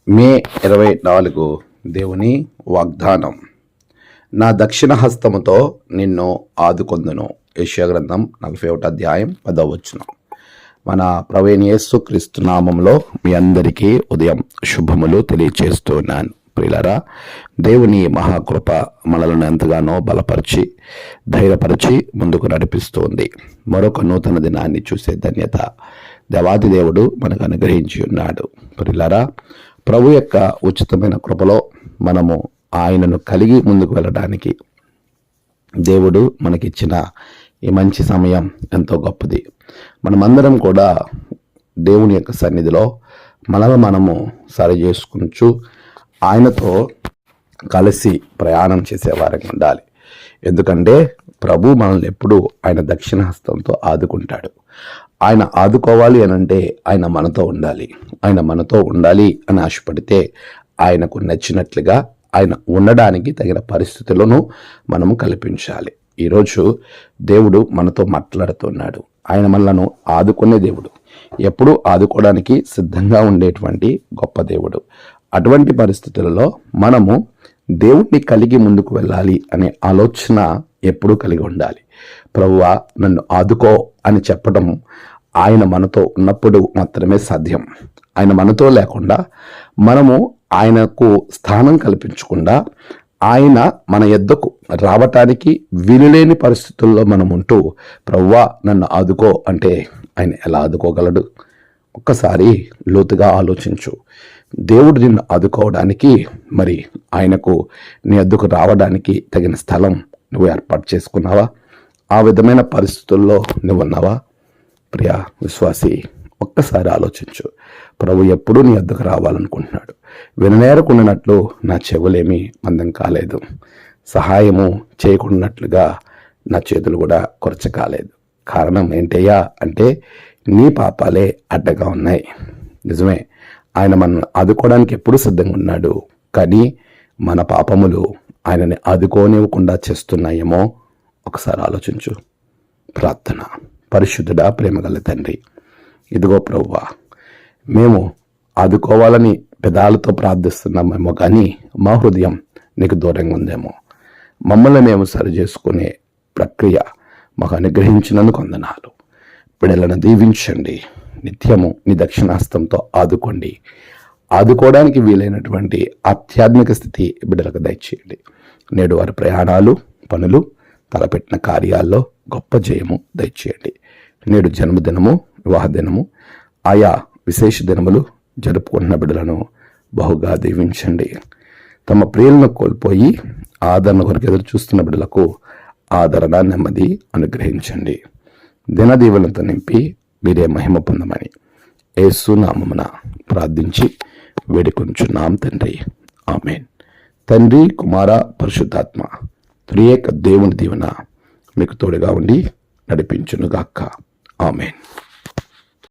మే 24 దేవుని వాగ్దానం. నా దక్షిణ హస్తముతో నిన్ను ఆదుకొందును. యెషయా గ్రంథం 41 అధ్యాయం 10వ వచనం. మన ప్రభువైన యేసుక్రీస్తు నామములో మీ అందరికీ ఉదయం శుభములు తెలియచేస్తున్నాను. ప్రియులారా, దేవుని మహాకృప మనలను ఎంతగానో బలపరిచి ధైర్యపరిచి ముందుకు నడిపిస్తుంది. మరొక నూతన దినాన్ని చూసే ధన్యత దేవాది దేవుడు మనకు అనుగ్రహించి ఉన్నాడు. ప్రియులారా, ప్రభు యొక్క ఉచితమైన కృపలో మనము ఆయనను కలిగి ముందుకు వెళ్ళడానికి దేవుడు మనకిచ్చిన ఈ మంచి సమయం ఎంతో గొప్పది. మనమందరం కూడా దేవుని యొక్క సన్నిధిలో మనల్ని మనము సరి చేసుకుంటూ ఆయనతో కలిసి ప్రయాణం చేసేవారంగా ఉండాలి. ఎందుకంటే ప్రభు మనల్ని ఎప్పుడూ ఆయన దక్షిణ హస్తంతో ఆదుకుంటాడు. ఆయన ఆదుకోవాలి అని అంటే ఆయన మనతో ఉండాలి. ఆయన మనతో ఉండాలి అని ఆశపడితే ఆయనకు నచ్చినట్లుగా ఆయన ఉండడానికి తగిన పరిస్థితులను మనము కల్పించాలి. ఈరోజు దేవుడు మనతో మాట్లాడుతున్నాడు. ఆయన మనలను ఆదుకునే దేవుడు, ఎప్పుడూ ఆదుకోవడానికి సిద్ధంగా ఉండేటువంటి గొప్ప దేవుడు. అటువంటి పరిస్థితులలో మనము దేవుణ్ణి కలిగి ముందుకు వెళ్ళాలి అనే ఆలోచన ఎప్పుడూ కలిగి ఉండాలి. ప్రభువా నన్ను ఆదుకో అని చెప్పడం ఆయన మనతో ఉన్నప్పుడు మాత్రమే సాధ్యం. ఆయన మనతో లేకుండా మనము ఆయనకు స్థానం కల్పించకుండా ఆయన మన యొద్దకు రావటానికి వీలులేని పరిస్థితుల్లో మనం ఉంటూ ప్రభువా నన్ను ఆదుకో అంటే ఆయన ఎలా ఆదుకోగలడు? ఒక్కసారి లోతుగా ఆలోచించు. దేవుడు నిన్ను ఆదుకోవడానికి మరి ఆయనకు నీ యొద్దకు రావడానికి తగిన స్థలం నువ్వు ఏర్పాటు చేసుకున్నావా? ఆ విధమైన పరిస్థితుల్లో నువ్వు ఉన్నావా? ప్రియ విశ్వాసి, ఒక్కసారి ఆలోచించు. ప్రభు ఎప్పుడూ నీ వద్దకు రావాలనుకుంటున్నాడు. విననేరకుండానట్లు నా చెవులేమీ మందం కాలేదు, సహాయము చేయకుండానట్లుగా నా చేతులు కూడా కొరచ కాలేదు. కారణం ఏంటయ్యా అంటే నీ పాపాలే అడ్డగా ఉన్నాయి. నిజమే, ఆయన మనల్ని ఆదుకోవడానికి ఎప్పుడూ సిద్ధంగా ఉన్నాడు. కానీ మన పాపములు ఆయనని ఆదుకోనివ్వకుండా చేస్తున్నాయేమో ఒకసారి ఆలోచించు. ప్రార్థన. పరిశుద్ధుడా, ప్రేమగల తండ్రి, ఇదిగో ప్రభువా, మేము ఆదుకోవాలని పెదాలతో ప్రార్థిస్తున్నామేమో కానీ మా హృదయం నీకు దూరంగా ఉందేమో. మమ్మల్ని మేము సరి చేసుకునే ప్రక్రియ మాకు అనుగ్రహించినందుకు వందనాలు. బిడ్డలను దీవించండి. నిత్యము నీ దక్షిణాస్తంతో ఆదుకోండి. ఆదుకోవడానికి వీలైనటువంటి ఆధ్యాత్మిక స్థితి బిడ్డలకు దయచేయండి. నేడు వారి ప్రయాణాలు, పనులు, తలపెట్టిన కార్యాల్లో గొప్ప జయము దయచేయండి. నేడు జన్మదినము, వివాహ దినము, ఆయా విశేష దినములు జరుపుకుంటున్న బిడ్డలను బహుగా దీవించండి. తమ ప్రియులను కోల్పోయి ఆదరణ కొరకు ఎదురు చూస్తున్న బిడ్డలకు ఆదరణ, నెమ్మది అనుగ్రహించండి. దినదీవులతో నింపి మీరే మహిమ పొందమని యేసు నామమున ప్రార్థించి వేడుకొంచున్నాం తండ్రి. ఆమేన్. తండ్రి, కుమార, పరిశుద్ధాత్మ త్రియేక దేవుని దీవెన మీకు తోడుగా ఉండి నడిపించునుగాక. ఆమేన్.